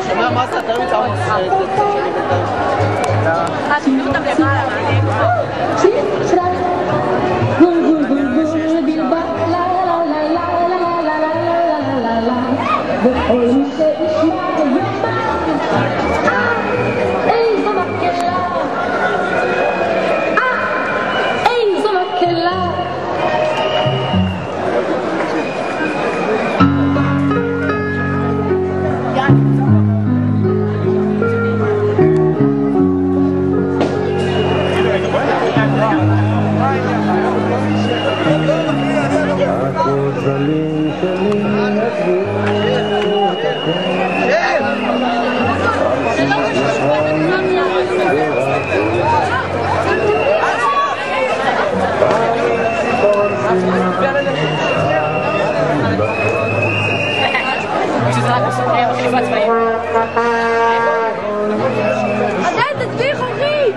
שומע מה זה? תראי את העמוס שינו אותם למעלה, איזו מקהלה, איזו מקהלה. עדיין תצביח אחי!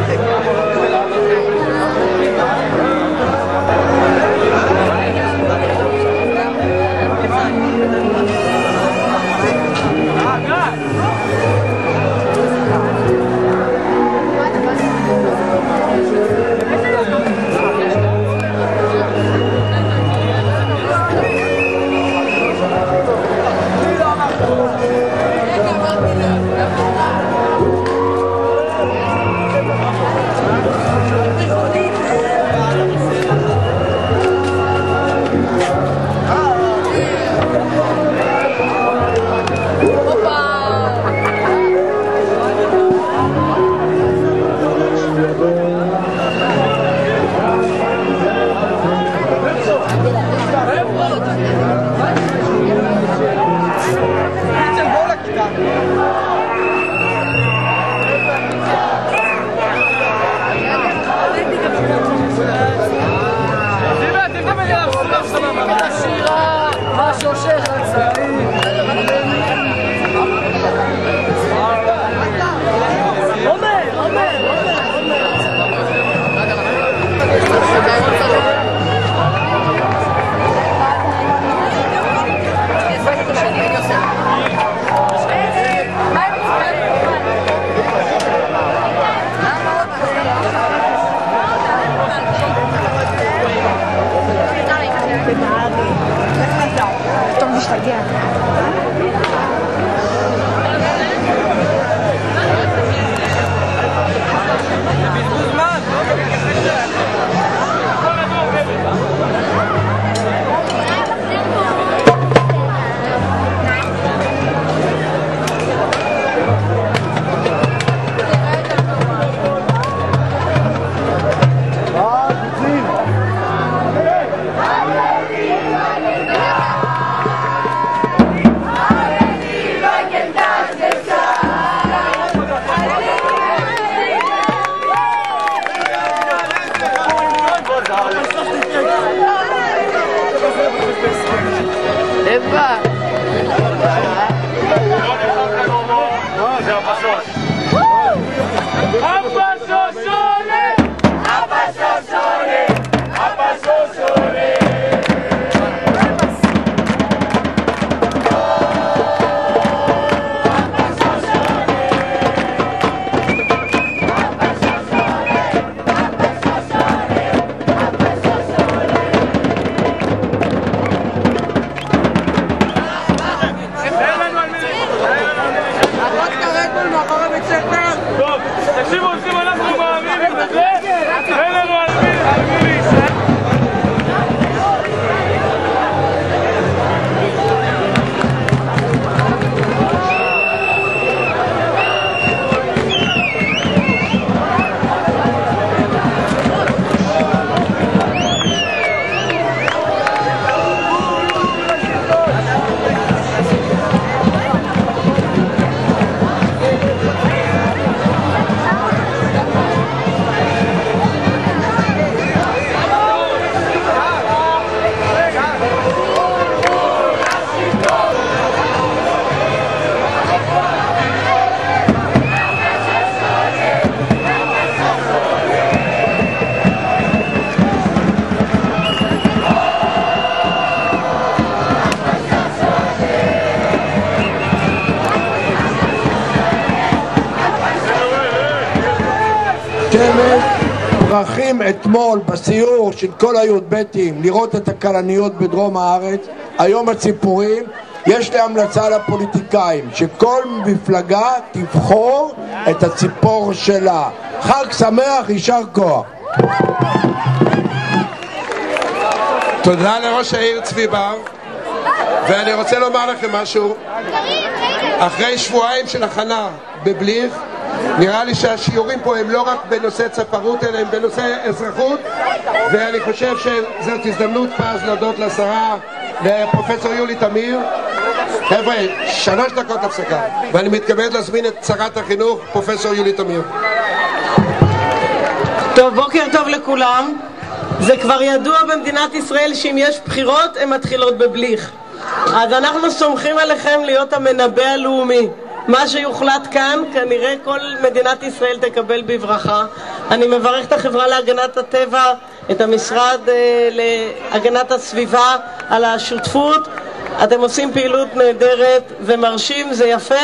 Thank you. שמש. דרכים אתמול בסיור של כל הי"בים לראות את הכלניות בדרום הארץ. היום הציפורים. יש לי המלצה לפוליטיקאים שכל מפלגה תבחור את הציפור שלה. חג שמח, יישר כוח. תודה לראש העיר צבי בר. ואני רוצה לומר לכם משהו. אחרי שבועיים של הכנה בבליך, נראה לי שהשיעורים פה הם לא רק בנושא צפרות אלא הם בנושא אזרחות, ואני חושב שזאת הזדמנות פז להודות לשרה, לפרופסור יולי תמיר. חבר'ה, 3 דקות הפסקה, ואני מתכבד להזמין את שרת החינוך, פרופסור יולי תמיר. טוב, בוקר טוב לכולם. זה כבר ידוע במדינת ישראל שאם יש בחירות הן מתחילות בבליך, אז אנחנו סומכים עליכם להיות המנבא הלאומי. מה שיוחלט כאן כנראה כל מדינת ישראל תקבל בברכה. אני מברך את החברה להגנת הטבע, את המשרד להגנת הסביבה על השותפות. אתם עושים פעילות נהדרת ומרשים, זה יפה,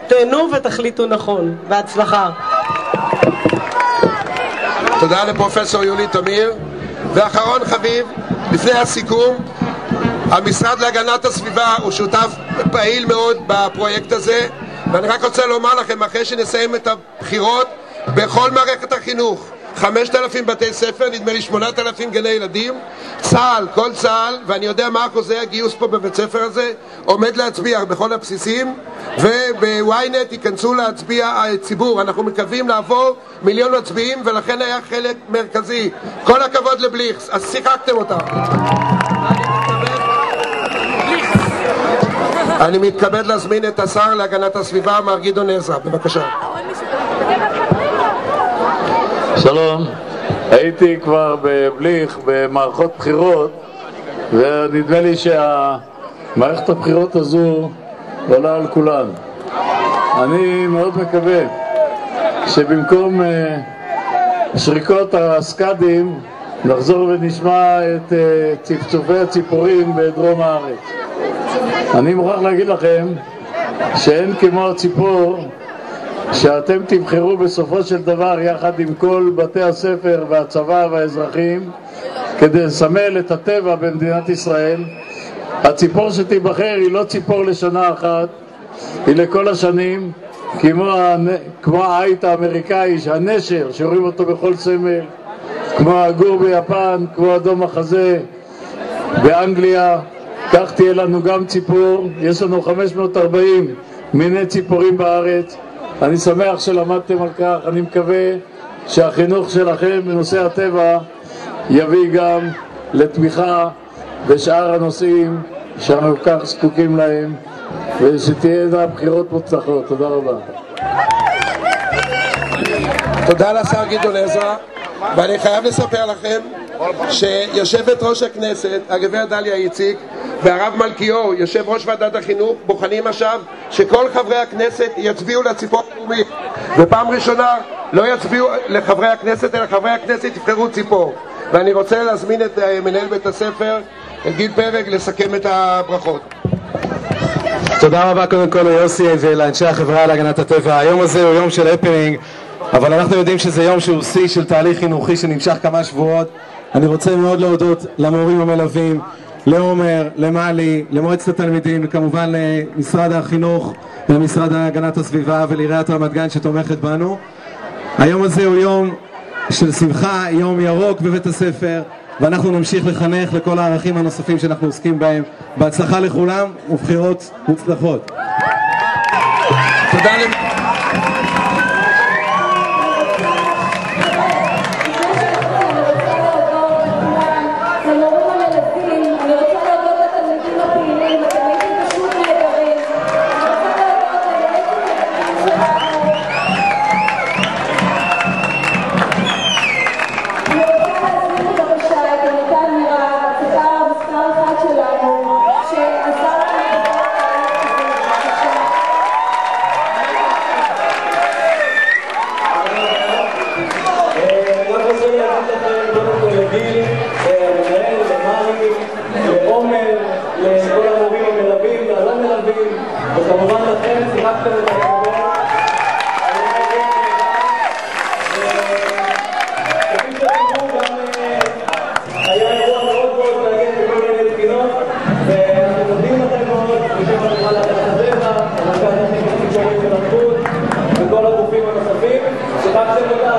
תהנו ותחליטו נכון. בהצלחה. תודה לפרופסור יולי תמיר. ואחרון חביב, לפני הסיכום, המשרד להגנת הסביבה הוא שותף פעיל מאוד בפרויקט הזה, ואני רק רוצה לומר לכם, אחרי שנסיים את הבחירות, בכל מערכת החינוך 5,000 בתי ספר, נדמה לי 8,000 גני ילדים, צה"ל, כל צה"ל, ואני יודע מה אחוזי הגיוס פה בבית ספר הזה, עומד להצביע בכל הבסיסים, ובוויינט ייכנסו להצביע הציבור. אנחנו מקווים לעבור 1,000,000 מצביעים, ולכן היה חלק מרכזי. כל הכבוד לבליך, אז שיחקתם אותה. אני מתכבד להזמין את השר להגנת הסביבה, מר גדעון עזרא, בבקשה. שלום, הייתי כבר בבליך במערכות בחירות, ונדמה לי שהמערכת הבחירות הזו עולה על כולן. אני מאוד מקווה שבמקום שריקות הסקאדים נחזור ונשמע את צפצופי הציפורים בדרום הארץ. אני מוכרח להגיד לכם שאין כמו הציפור שאתם תבחרו בסופו של דבר יחד עם כל בתי הספר והצבא והאזרחים כדי לסמל את הטבע במדינת ישראל. הציפור שתיבחר היא לא ציפור לשנה אחת, היא לכל השנים, כמו העית האמריקאי, הנשר שרואים אותו בכל סמל, כמו הגור ביפן, כמו אדום החזה באנגליה. כך תהיה לנו גם ציפור. יש לנו 540 מיני ציפורים בארץ. אני שמח שלמדתם על כך. אני מקווה שהחינוך שלכם בנושא הטבע יביא גם לתמיכה בשאר הנושאים שאנחנו כך זקוקים להם, ושתהיינה בחירות מוצלחות. תודה רבה. תודה לשר גדעון עזרא. ואני חייב לספר לכם שיושבת ראש הכנסת הגברת דליה איציק והרב מלכיאור יושב ראש ועדת החינוך בוחנים עכשיו שכל חברי הכנסת יצביעו לציפור הלאומית, ופעם ראשונה לא יצביעו לחברי הכנסת אלא חברי הכנסת יבחרו ציפור. ואני רוצה להזמין את מנהל בית הספר גיל פרג לסכם את הברכות. תודה רבה קודם כל ליוסי ולאנשי החברה להגנת הטבע. היום הזה הוא יום של הפנינג, אבל אנחנו יודעים שזה יום שהוא שיא של תהליך חינוכי שנמשך כמה שבועות. אני רוצה מאוד להודות למורים המלווים, לעומר, למלי, למועצת התלמידים, וכמובן למשרד החינוך ולמשרד להגנת הסביבה ולעיריית רמת גן שתומכת בנו. היום הזה הוא יום של שמחה, יום ירוק בבית הספר, ואנחנו נמשיך לחנך לכל הערכים הנוספים שאנחנו עוסקים בהם. בהצלחה לכולם ובחירות מוצלחות. תודה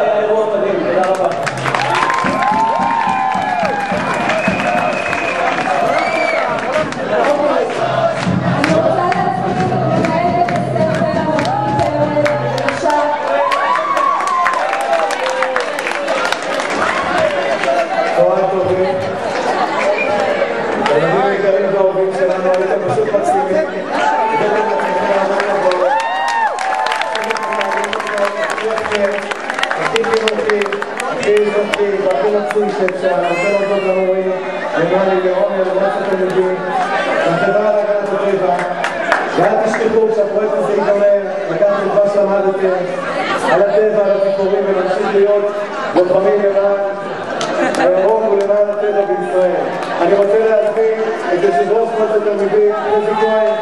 היה אירוע מדהים, תודה רבה. שאפשר, אני רוצה להודות למורים, למולי, לעומר, למועצת התלמידים, לחברה להגנת הטבע, ואל תשכחו שהפרויקט הזה ייגמר, לקחתם מה שלמדתם על הטבע, על הציפורים, ונמשיך להיות לוחמים למען הירוק ולמען הטבע בישראל. אני רוצה להזמין את יושב ראש מועצת התלמידים, חזי כהן.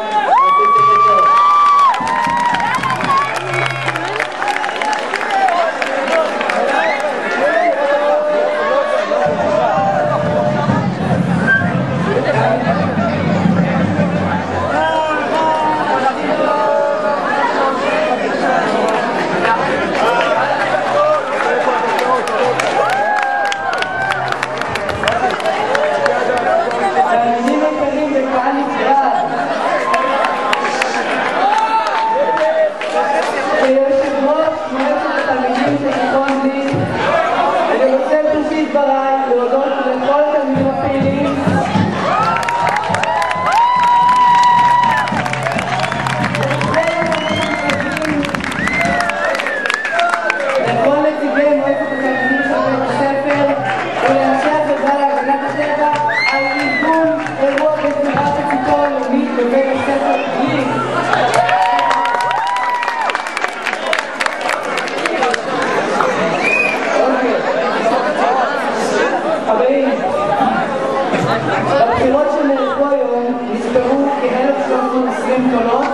בבחירות שנערכו היום נספרו כ-1,320 קולות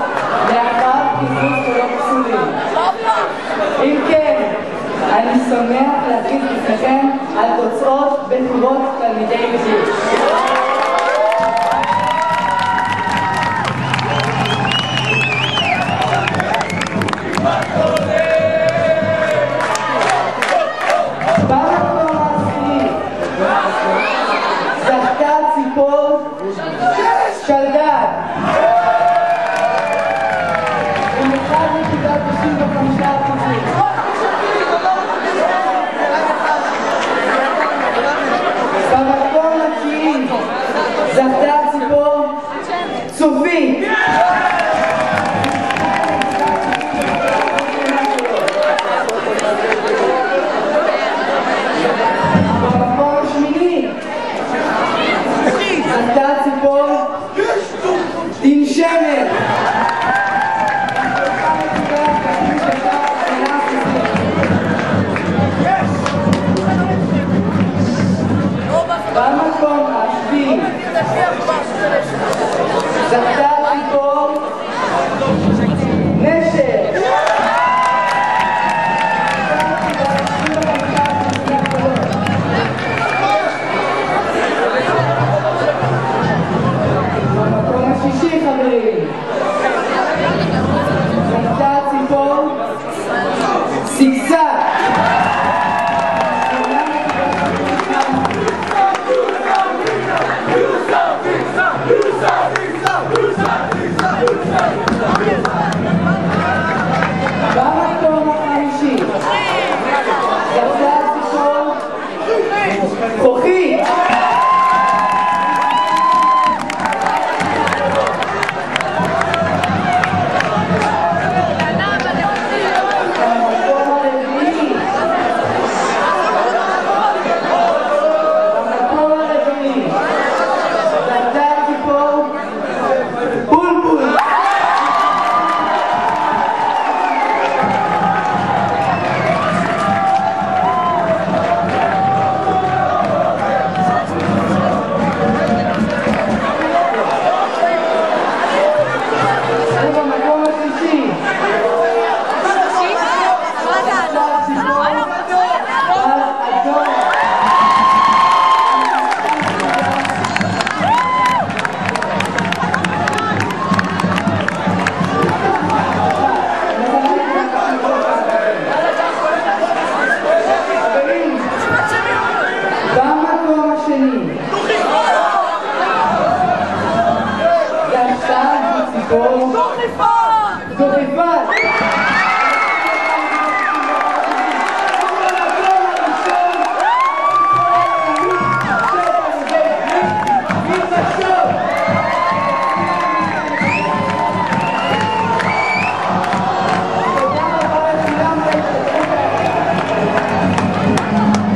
לאחר קיזוז קולות פסולים. אם כן, אני שמח להציג בפניכם על תוצאות בחירות תלמידי בליך. זכתה ציפור שלדד עם 1.95%. במקום התשיעי Thank you.